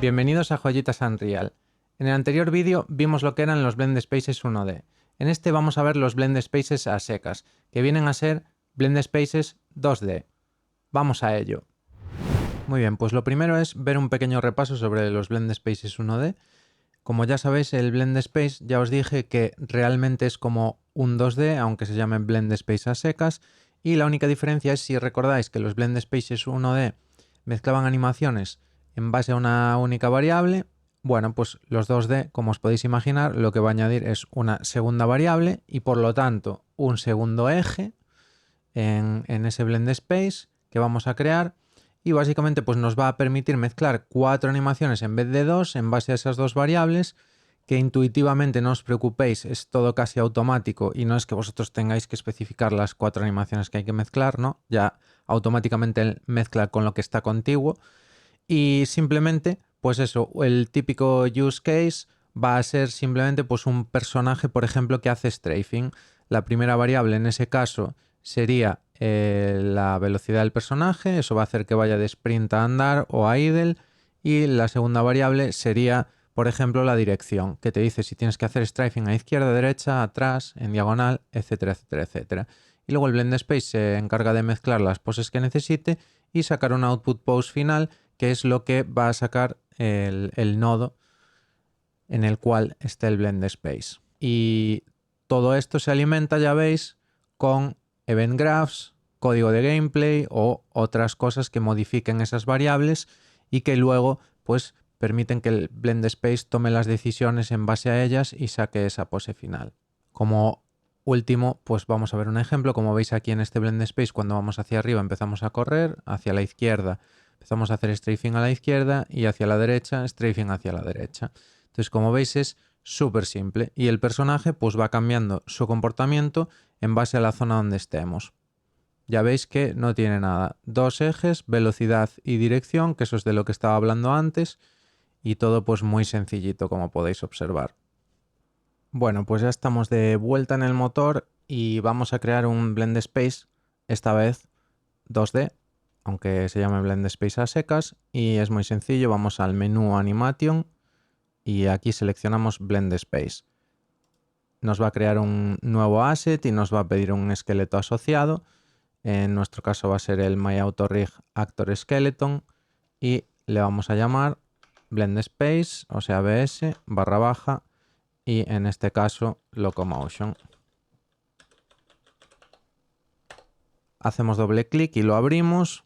Bienvenidos a Joyitas Unreal. En el anterior vídeo vimos lo que eran los Blend Spaces 1D. En este vamos a ver los Blend Spaces a secas, que vienen a ser Blend Spaces 2D. Vamos a ello. Muy bien, pues lo primero es ver un pequeño repaso sobre los Blend Spaces 1D. Como ya sabéis, el Blend Space ya os dije que realmente es como un 2D, aunque se llame Blend Space a secas, y la única diferencia es si recordáis que los Blend Spaces 1D mezclaban animaciones en base a una única variable. Bueno, pues los 2D, como os podéis imaginar, lo que va a añadir es una segunda variable y por lo tanto un segundo eje en ese Blend Space que vamos a crear, y básicamente pues nos va a permitir mezclar 4 animaciones en vez de 2 en base a esas dos variables, que intuitivamente no os preocupéis, es todo casi automático y no es que vosotros tengáis que especificar las 4 animaciones que hay que mezclar, ¿no? Ya automáticamente mezcla con lo que está contiguo. Y simplemente, pues eso, el típico use case va a ser simplemente pues un personaje, por ejemplo, que hace strafing. La primera variable en ese caso sería la velocidad del personaje, eso va a hacer que vaya de sprint a andar o a idle, y la segunda variable sería, por ejemplo, la dirección, que te dice si tienes que hacer strafing a izquierda, derecha, atrás, en diagonal, etcétera, etcétera, etcétera. Y luego el Blend Space se encarga de mezclar las poses que necesite y sacar un output pose final, que es lo que va a sacar el nodo en el cual está el Blend Space. Y todo esto se alimenta, ya veis, con event graphs, código de gameplay o otras cosas que modifiquen esas variables y que luego pues permiten que el Blend Space tome las decisiones en base a ellas y saque esa pose final. Como último, pues vamos a ver un ejemplo. Como veis aquí en este Blend Space, cuando vamos hacia arriba empezamos a correr, hacia la izquierda empezamos a hacer strafing a la izquierda y hacia la derecha strafing hacia la derecha. Entonces, como veis, es súper simple y el personaje pues va cambiando su comportamiento en base a la zona donde estemos. Ya veis que no tiene nada. Dos ejes, velocidad y dirección, que eso es de lo que estaba hablando antes, y todo pues muy sencillito, como podéis observar. Bueno, pues ya estamos de vuelta en el motor y vamos a crear un Blend Space, esta vez 2D, aunque se llame Blend Space a secas, y es muy sencillo. Vamos al menú Animation y aquí seleccionamos Blend Space. Nos va a crear un nuevo asset y nos va a pedir un esqueleto asociado. En nuestro caso va a ser el MyAutoRig Actor Skeleton y le vamos a llamar Blend Space, o sea BS barra baja, y en este caso Locomotion. Hacemos doble clic y lo abrimos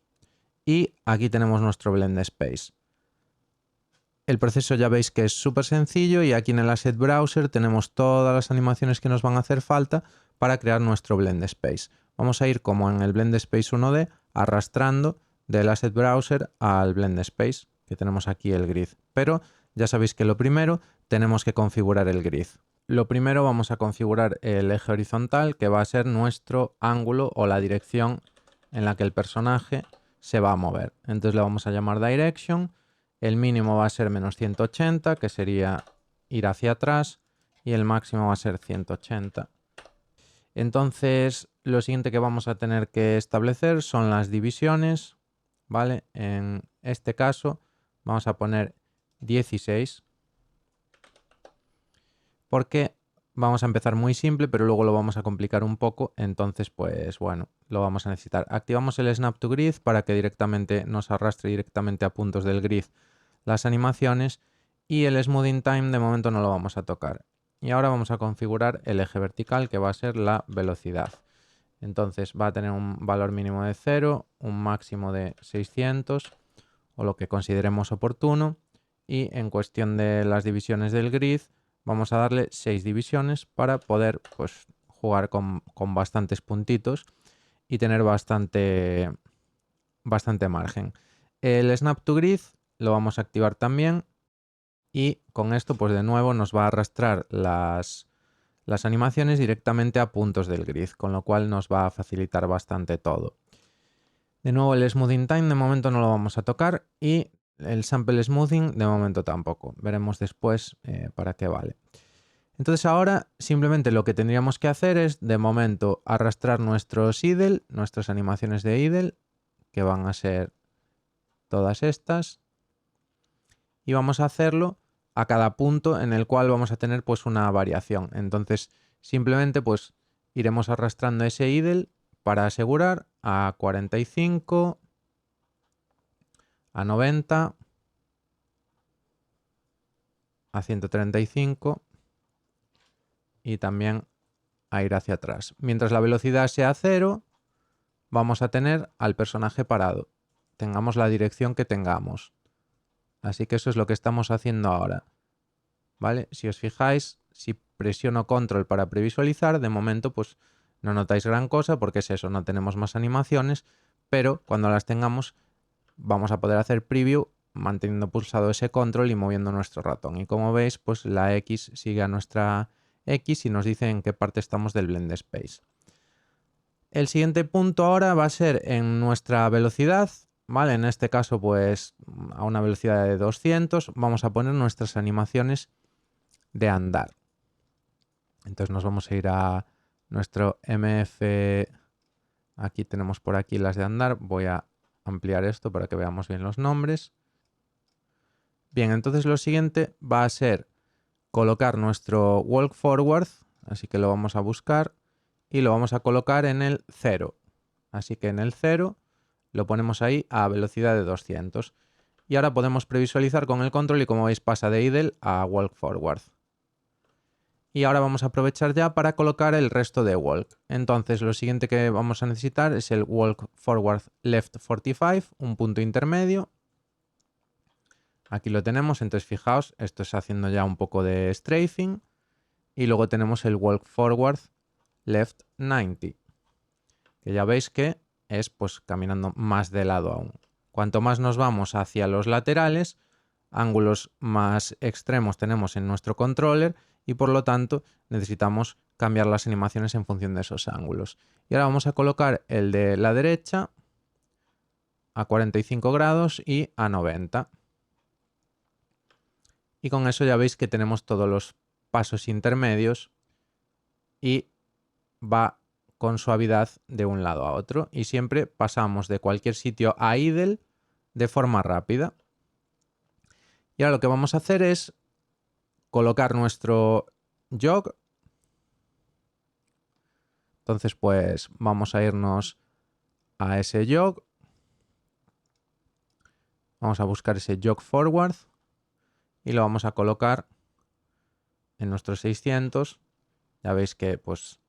y aquí tenemos nuestro Blend Space. El proceso ya veis que es súper sencillo y aquí en el Asset Browser tenemos todas las animaciones que nos van a hacer falta para crear nuestro Blend Space. Vamos a ir como en el Blend Space 1D arrastrando del Asset Browser al Blend Space, que tenemos aquí el grid. Pero ya sabéis que lo primero tenemos que configurar el grid. Lo primero vamos a configurar el eje horizontal, que va a ser nuestro ángulo o la dirección en la que el personaje se va a mover. Entonces le vamos a llamar Direction. El mínimo va a ser menos 180, que sería ir hacia atrás, y el máximo va a ser 180. Entonces, lo siguiente que vamos a tener que establecer son las divisiones, ¿vale? En este caso vamos a poner 16, porque vamos a empezar muy simple, pero luego lo vamos a complicar un poco, entonces pues bueno, lo vamos a necesitar. Activamos el Snap to Grid para que directamente nos arrastre directamente a puntos del grid las animaciones, y el Smoothing Time de momento no lo vamos a tocar. Y ahora vamos a configurar el eje vertical, que va a ser la velocidad. Entonces va a tener un valor mínimo de 0, un máximo de 600 o lo que consideremos oportuno, y en cuestión de las divisiones del grid vamos a darle 6 divisiones para poder pues jugar con bastantes puntitos y tener bastante margen. El Snap to Grid lo vamos a activar también, y con esto pues de nuevo nos va a arrastrar las animaciones directamente a puntos del grid, con lo cual nos va a facilitar bastante todo. De nuevo el Smoothing Time de momento no lo vamos a tocar, y el Sample Smoothing de momento tampoco. Veremos después para qué vale. Entonces ahora simplemente lo que tendríamos que hacer es, de momento, arrastrar nuestros idle, nuestras animaciones de idle, que van a ser todas estas, y vamos a hacerlo a cada punto en el cual vamos a tener pues una variación. Entonces simplemente pues iremos arrastrando ese idle para asegurar a 45, a 90, a 135 y también a ir hacia atrás. Mientras la velocidad sea 0, vamos a tener al personaje parado, tengamos la dirección que tengamos. Así que eso es lo que estamos haciendo ahora. ¿Vale? Si os fijáis, si presiono control para previsualizar, de momento pues no notáis gran cosa porque es eso, no tenemos más animaciones, pero cuando las tengamos vamos a poder hacer preview manteniendo pulsado ese control y moviendo nuestro ratón. Y como veis, pues la X sigue a nuestra X y nos dice en qué parte estamos del blend space. El siguiente punto ahora va a ser en nuestra velocidad, ¿vale? En este caso, pues a una velocidad de 200, vamos a poner nuestras animaciones de andar. Entonces nos vamos a ir a nuestro MF. Aquí tenemos por aquí las de andar. Voy a ampliar esto para que veamos bien los nombres. Bien, entonces lo siguiente va a ser colocar nuestro walk forward, así que lo vamos a buscar y lo vamos a colocar en el 0. Así que en el 0 lo ponemos ahí a velocidad de 200. Y ahora podemos previsualizar con el control y como veis pasa de idle a walk forward. Y ahora vamos a aprovechar ya para colocar el resto de walk. Entonces lo siguiente que vamos a necesitar es el walk forward left 45, un punto intermedio. Aquí lo tenemos, entonces fijaos, esto es haciendo ya un poco de strafing. Y luego tenemos el walk forward left 90, que ya veis que es pues caminando más de lado aún. Cuanto más nos vamos hacia los laterales, ángulos más extremos tenemos en nuestro controller y por lo tanto necesitamos cambiar las animaciones en función de esos ángulos. Y ahora vamos a colocar el de la derecha a 45 grados y a 90. Y con eso ya veis que tenemos todos los pasos intermedios y va con suavidad de un lado a otro. Y siempre pasamos de cualquier sitio a idle de forma rápida. Y ahora lo que vamos a hacer es colocar nuestro jog. Entonces pues vamos a irnos a ese jog. Vamos a buscar ese jog forward y lo vamos a colocar en nuestros 600. Ya veis que pues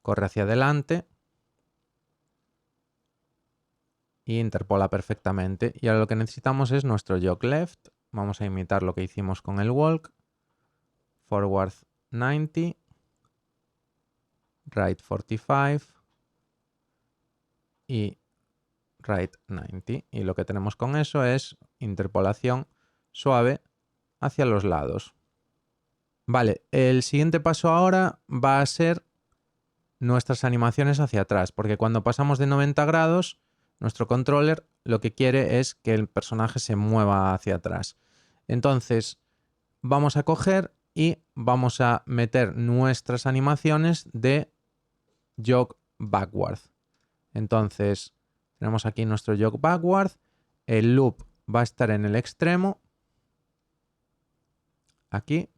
corre hacia adelante y interpola perfectamente. Y ahora lo que necesitamos es nuestro jog left. Vamos a imitar lo que hicimos con el walk. Forward 90, right 45 y right 90. Y lo que tenemos con eso es interpolación suave hacia los lados. Vale, el siguiente paso ahora va a ser nuestras animaciones hacia atrás, porque cuando pasamos de 90 grados, nuestro controller lo que quiere es que el personaje se mueva hacia atrás. Entonces, vamos a coger y vamos a meter nuestras animaciones de jog backward. Entonces, tenemos aquí nuestro jog backward, el loop va a estar en el extremo, aquí.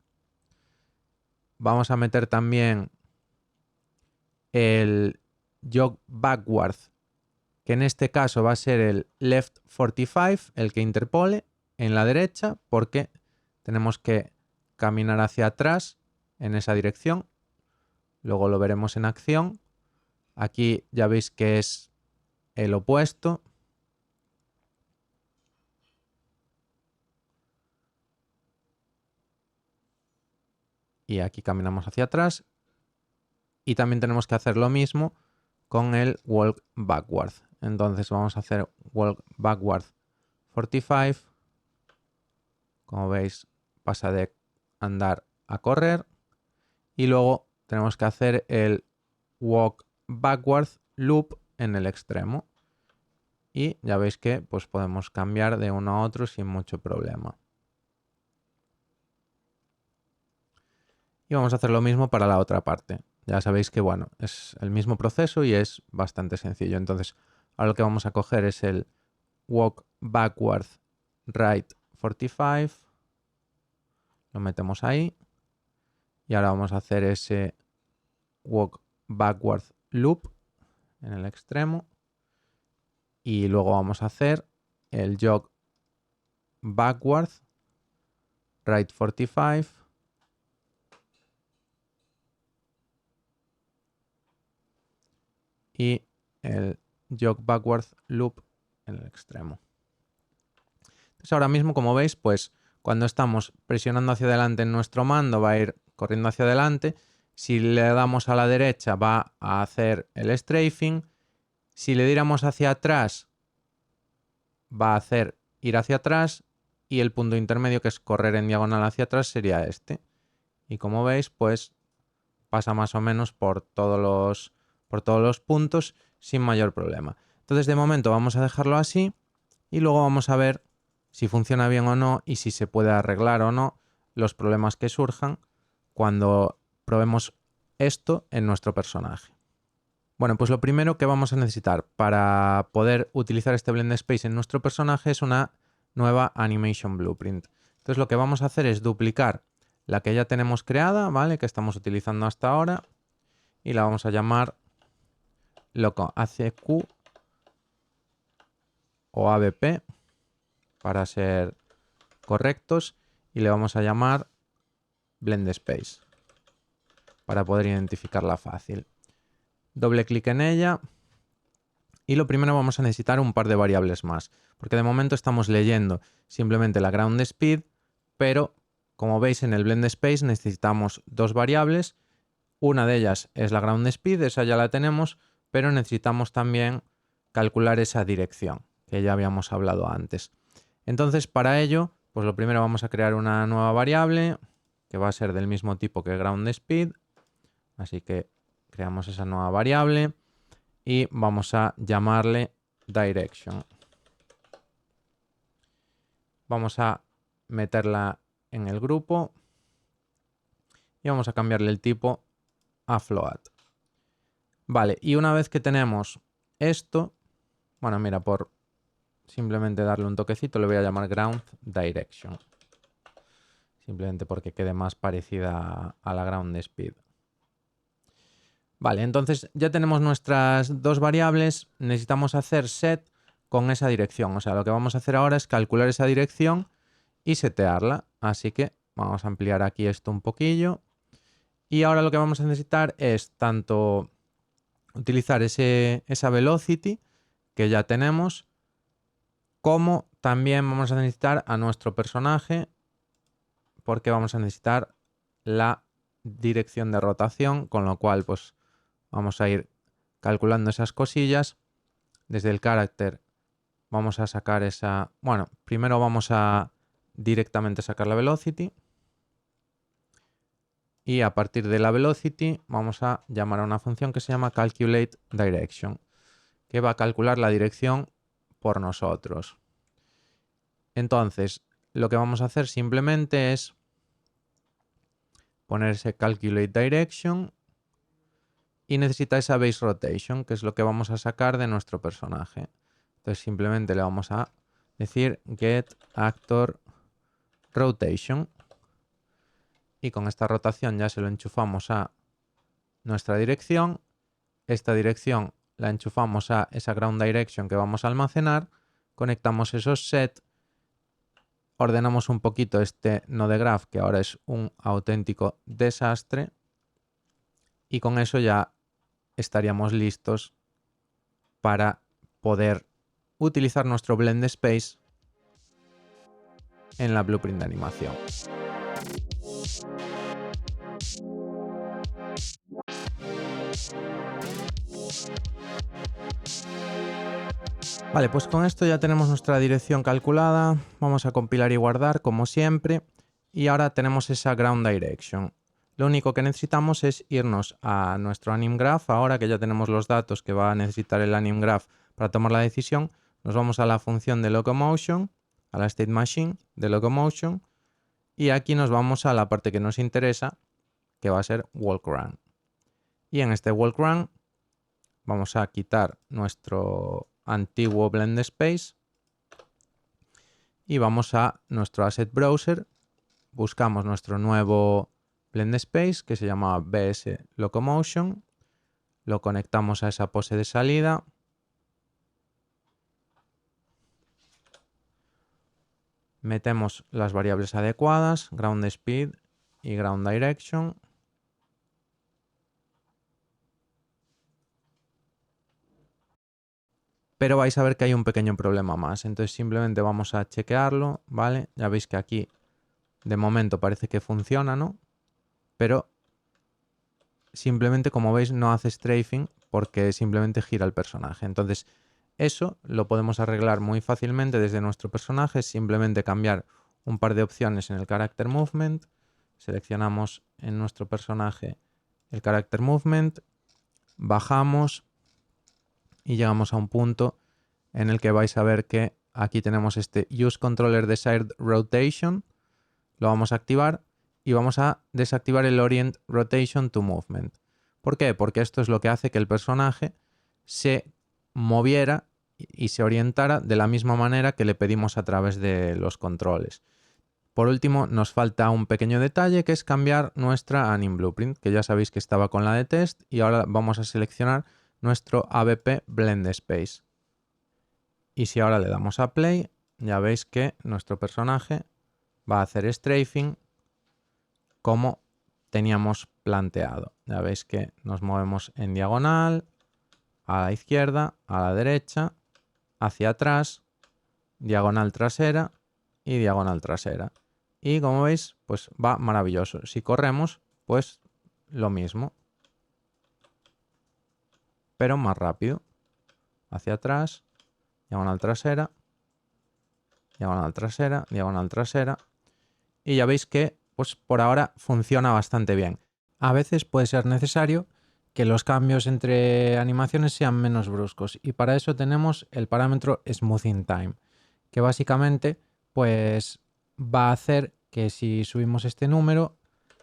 Vamos a meter también el jog backward, que en este caso va a ser el left 45, el que interpole en la derecha, porque tenemos que caminar hacia atrás en esa dirección. Luego lo veremos en acción. Aquí ya veis que es el opuesto. Y aquí caminamos hacia atrás. Y también tenemos que hacer lo mismo con el walk backward. Entonces vamos a hacer walk backward 45. Como veis, pasa de andar a correr. Y luego tenemos que hacer el walk backward loop en el extremo. Y ya veis que pues podemos cambiar de uno a otro sin mucho problema. Y vamos a hacer lo mismo para la otra parte. Ya sabéis que, bueno, es el mismo proceso y es bastante sencillo. Entonces, ahora lo que vamos a coger es el walk backward right 45. Lo metemos ahí. Y ahora vamos a hacer ese walk backward loop en el extremo. Y luego vamos a hacer el jog backward right 45. Y el jog backward loop en el extremo. Entonces ahora mismo, como veis, pues cuando estamos presionando hacia adelante en nuestro mando va a ir corriendo hacia adelante. Si le damos a la derecha va a hacer el strafing. Si le diéramos hacia atrás va a hacer ir hacia atrás. Y el punto intermedio, que es correr en diagonal hacia atrás, sería este. Y como veis, pues pasa más o menos por todos los puntos sin mayor problema. Entonces de momento vamos a dejarlo así y luego vamos a ver si funciona bien o no y si se puede arreglar o no los problemas que surjan cuando probemos esto en nuestro personaje. Bueno, pues lo primero que vamos a necesitar para poder utilizar este Blend Space en nuestro personaje es una nueva Animation Blueprint. Entonces lo que vamos a hacer es duplicar la que ya tenemos creada, ¿vale? Que estamos utilizando hasta ahora y la vamos a llamar loco ACQ o ABP para ser correctos y le vamos a llamar Blend Space para poder identificarla fácil. Doble clic en ella y lo primero vamos a necesitar un par de variables más, porque de momento estamos leyendo simplemente la ground speed, pero como veis en el Blend Space necesitamos dos variables. Una de ellas es la ground speed, esa ya la tenemos, pero necesitamos también calcular esa dirección que ya habíamos hablado antes. Entonces para ello, pues lo primero vamos a crear una nueva variable que va a ser del mismo tipo que ground speed, así que creamos esa nueva variable y vamos a llamarle direction. Vamos a meterla en el grupo y vamos a cambiarle el tipo a float. Vale, y una vez que tenemos esto, bueno, mira, por simplemente darle un toquecito le voy a llamar ground direction. Simplemente porque quede más parecida a la ground speed. Vale, entonces ya tenemos nuestras dos variables. Necesitamos hacer set con esa dirección. O sea, lo que vamos a hacer ahora es calcular esa dirección y setearla. Así que vamos a ampliar aquí esto un poquillo. Y ahora lo que vamos a necesitar es tanto utilizar esa velocity que ya tenemos, como también vamos a necesitar a nuestro personaje, porque vamos a necesitar la dirección de rotación, con lo cual pues vamos a ir calculando esas cosillas. Desde el carácter vamos a sacar esa... Bueno, primero vamos a directamente sacar la velocity. Y a partir de la velocity vamos a llamar a una función que se llama calculate direction, que va a calcular la dirección por nosotros. Entonces, lo que vamos a hacer simplemente es poner ese calculate direction y necesita esa base rotation, que es lo que vamos a sacar de nuestro personaje. Entonces simplemente le vamos a decir get actor rotation y con esta rotación ya se lo enchufamos a nuestra dirección. Esta dirección la enchufamos a esa ground direction que vamos a almacenar, conectamos esos set, ordenamos un poquito este node graph que ahora es un auténtico desastre y con eso ya estaríamos listos para poder utilizar nuestro Blend Space en la blueprint de animación. Vale, pues con esto ya tenemos nuestra dirección calculada. Vamos a compilar y guardar como siempre. Y ahora tenemos esa ground direction. Lo único que necesitamos es irnos a nuestro anim graph. Ahora que ya tenemos los datos que va a necesitar el anim graph para tomar la decisión, nos vamos a la función de locomotion, a la state machine de locomotion. Y aquí nos vamos a la parte que nos interesa, que va a ser walk run. Y en este walk run vamos a quitar nuestro antiguo blend space y vamos a nuestro asset browser, buscamos nuestro nuevo blend space que se llama BS Locomotion, lo conectamos a esa pose de salida, metemos las variables adecuadas, ground speed y ground direction. Pero vais a ver que hay un pequeño problema más. Entonces simplemente vamos a chequearlo, ¿vale? Ya veis que aquí de momento parece que funciona, ¿no? Pero simplemente, como veis, no hace strafing porque simplemente gira el personaje. Entonces eso lo podemos arreglar muy fácilmente desde nuestro personaje. Simplemente cambiar un par de opciones en el Character Movement. Seleccionamos en nuestro personaje el Character Movement, bajamos y llegamos a un punto en el que vais a ver que aquí tenemos este Use Controller Desired Rotation, lo vamos a activar y vamos a desactivar el Orient Rotation to Movement. ¿Por qué? Porque esto es lo que hace que el personaje se moviera y se orientara de la misma manera que le pedimos a través de los controles. Por último, nos falta un pequeño detalle que es cambiar nuestra Anim Blueprint, que ya sabéis que estaba con la de test, y ahora vamos a seleccionar nuestro ABP Blend Space. Y si ahora le damos a play, ya veis que nuestro personaje va a hacer strafing como teníamos planteado. Ya veis que nos movemos en diagonal, a la izquierda, a la derecha, hacia atrás, diagonal trasera y diagonal trasera. Y como veis, pues va maravilloso. Si corremos, pues lo mismo, pero más rápido. Hacia atrás, diagonal trasera, diagonal trasera, diagonal trasera. Y ya veis que pues por ahora funciona bastante bien. A veces puede ser necesario que los cambios entre animaciones sean menos bruscos y para eso tenemos el parámetro Smoothing Time, que básicamente pues va a hacer que si subimos este número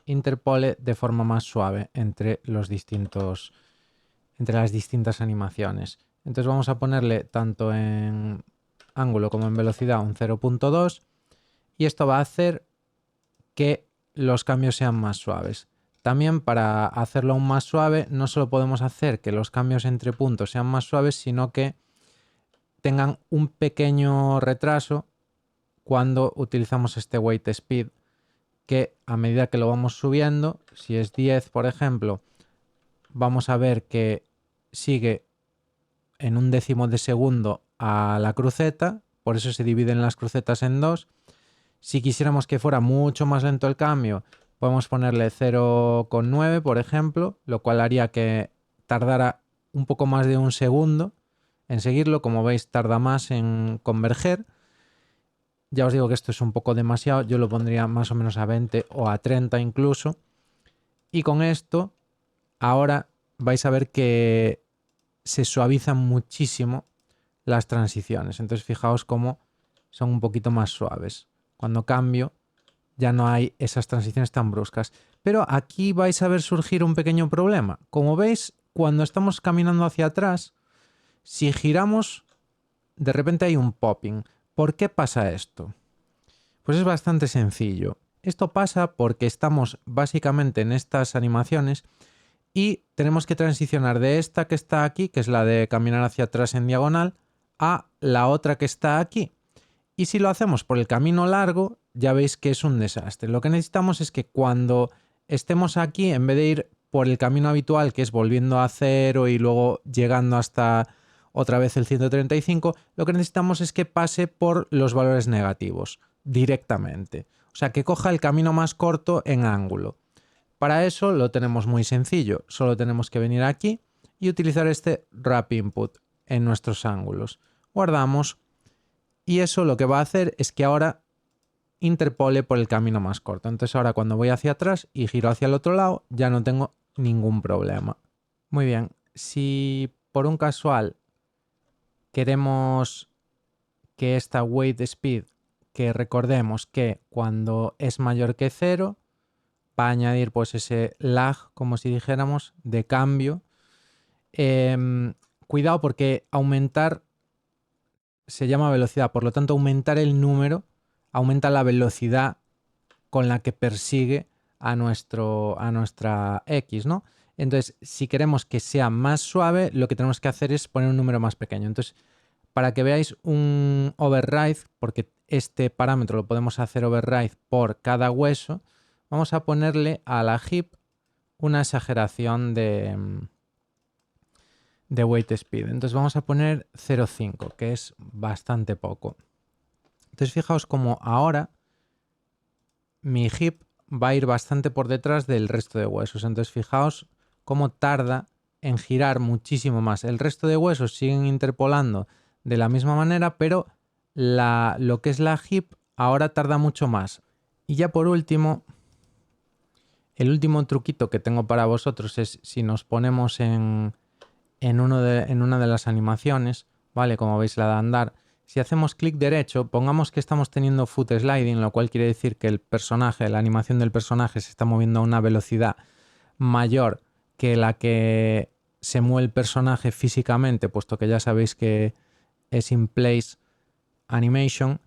interpole de forma más suave entre las distintas animaciones. Entonces vamos a ponerle tanto en ángulo como en velocidad un 0.2 y esto va a hacer que los cambios sean más suaves. También para hacerlo aún más suave no solo podemos hacer que los cambios entre puntos sean más suaves, sino que tengan un pequeño retraso cuando utilizamos este weight speed, que a medida que lo vamos subiendo, si es 10 por ejemplo, vamos a ver que sigue en un décimo de segundo a la cruceta, por eso se dividen las crucetas en dos. Si quisiéramos que fuera mucho más lento el cambio, podemos ponerle 0,9 por ejemplo, lo cual haría que tardara un poco más de un segundo en seguirlo. Como veis, tarda más en converger. Ya os digo que esto es un poco demasiado, yo lo pondría más o menos a 20 o a 30 incluso. Y con esto, ahora vais a ver que se suavizan muchísimo las transiciones. Entonces fijaos cómo son un poquito más suaves. Cuando cambio ya no hay esas transiciones tan bruscas. Pero aquí vais a ver surgir un pequeño problema. Como veis, cuando estamos caminando hacia atrás, si giramos, de repente hay un popping. ¿Por qué pasa esto? Pues es bastante sencillo. Esto pasa porque estamos básicamente en estas animaciones y tenemos que transicionar de esta que está aquí, que es la de caminar hacia atrás en diagonal, a la otra que está aquí. Y si lo hacemos por el camino largo, ya veis que es un desastre. Lo que necesitamos es que cuando estemos aquí, en vez de ir por el camino habitual, que es volviendo a 0 y luego llegando hasta otra vez el 135, lo que necesitamos es que pase por los valores negativos directamente. O sea, que coja el camino más corto en ángulo. Para eso lo tenemos muy sencillo. Solo tenemos que venir aquí y utilizar este Wrap Input en nuestros ángulos. Guardamos. Y eso lo que va a hacer es que ahora interpole por el camino más corto. Entonces ahora cuando voy hacia atrás y giro hacia el otro lado ya no tengo ningún problema. Muy bien, si por un casual queremos que esta weight speed, que recordemos que cuando es mayor que 0 para añadir pues ese lag, como si dijéramos, de cambio. Cuidado porque aumentar se llama velocidad, por lo tanto aumentar el número aumenta la velocidad con la que persigue a nuestra X, ¿no? Entonces, si queremos que sea más suave, lo que tenemos que hacer es poner un número más pequeño. Entonces, para que veáis un override, porque este parámetro lo podemos hacer override por cada hueso, vamos a ponerle a la heap una exageración de weight speed. Entonces vamos a poner 0,5, que es bastante poco. Entonces fijaos como ahora mi heap va a ir bastante por detrás del resto de huesos. Entonces fijaos cómo tarda en girar muchísimo más. El resto de huesos siguen interpolando de la misma manera, pero lo que es la heap ahora tarda mucho más. Y ya por último, el último truquito que tengo para vosotros es si nos ponemos en una de las animaciones, ¿vale? Como veis la de andar. Si hacemos clic derecho, pongamos que estamos teniendo foot sliding, lo cual quiere decir que el personaje, la animación del personaje se está moviendo a una velocidad mayor que la que se mueve el personaje físicamente, puesto que ya sabéis que es in place animation.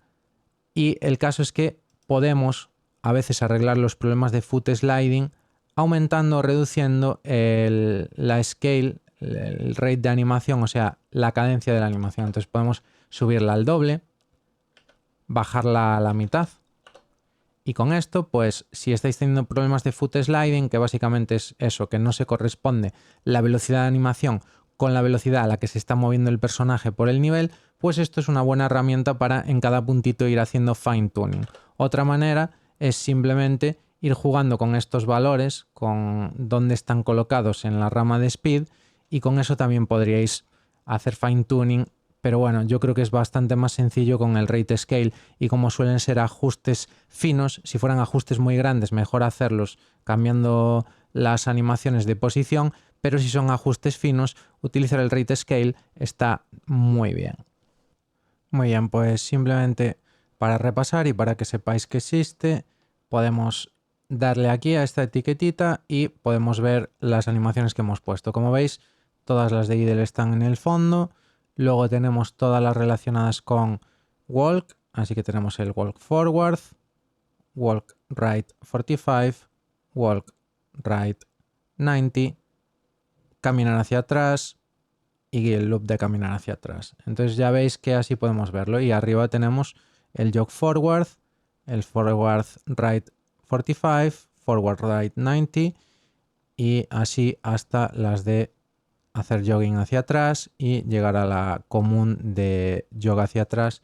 Y el caso es que podemos a veces arreglar los problemas de foot sliding aumentando o reduciendo la scale, el rate de animación, o sea, la cadencia de la animación. Entonces podemos subirla al doble, bajarla a la mitad. Y con esto, pues si estáis teniendo problemas de foot sliding, que básicamente es eso, que no se corresponde la velocidad de animación con la velocidad a la que se está moviendo el personaje por el nivel, pues esto es una buena herramienta para en cada puntito ir haciendo fine tuning. Otra manera es simplemente ir jugando con estos valores, con dónde están colocados en la rama de speed, y con eso también podríais hacer fine tuning. Pero bueno, yo creo que es bastante más sencillo con el rate scale, y como suelen ser ajustes finos, si fueran ajustes muy grandes mejor hacerlos cambiando las animaciones de posición, pero si son ajustes finos, utilizar el rate scale está muy bien. Muy bien, pues simplemente para repasar y para que sepáis que existe, podemos darle aquí a esta etiquetita y podemos ver las animaciones que hemos puesto. Como veis, todas las de idle están en el fondo. Luego tenemos todas las relacionadas con walk, así que tenemos el walk forward, walk right 45, walk right 90, caminar hacia atrás y el loop de caminar hacia atrás. Entonces ya veis que así podemos verlo. Y arriba tenemos el jog forward, el forward right 45, forward right 90 y así hasta las de hacer jogging hacia atrás y llegar a la común de jog hacia atrás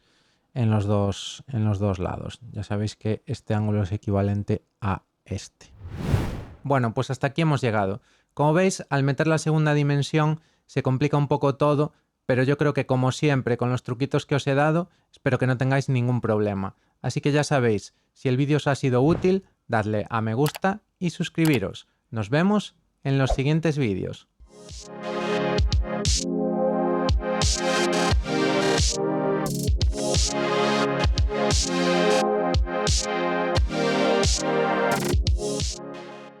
en los dos lados. Ya sabéis que este ángulo es equivalente a este. Bueno, pues hasta aquí hemos llegado. Como veis, al meter la segunda dimensión se complica un poco todo, pero yo creo que como siempre con los truquitos que os he dado, espero que no tengáis ningún problema. Así que ya sabéis, si el vídeo os ha sido útil, dadle a me gusta y suscribiros. Nos vemos en los siguientes vídeos.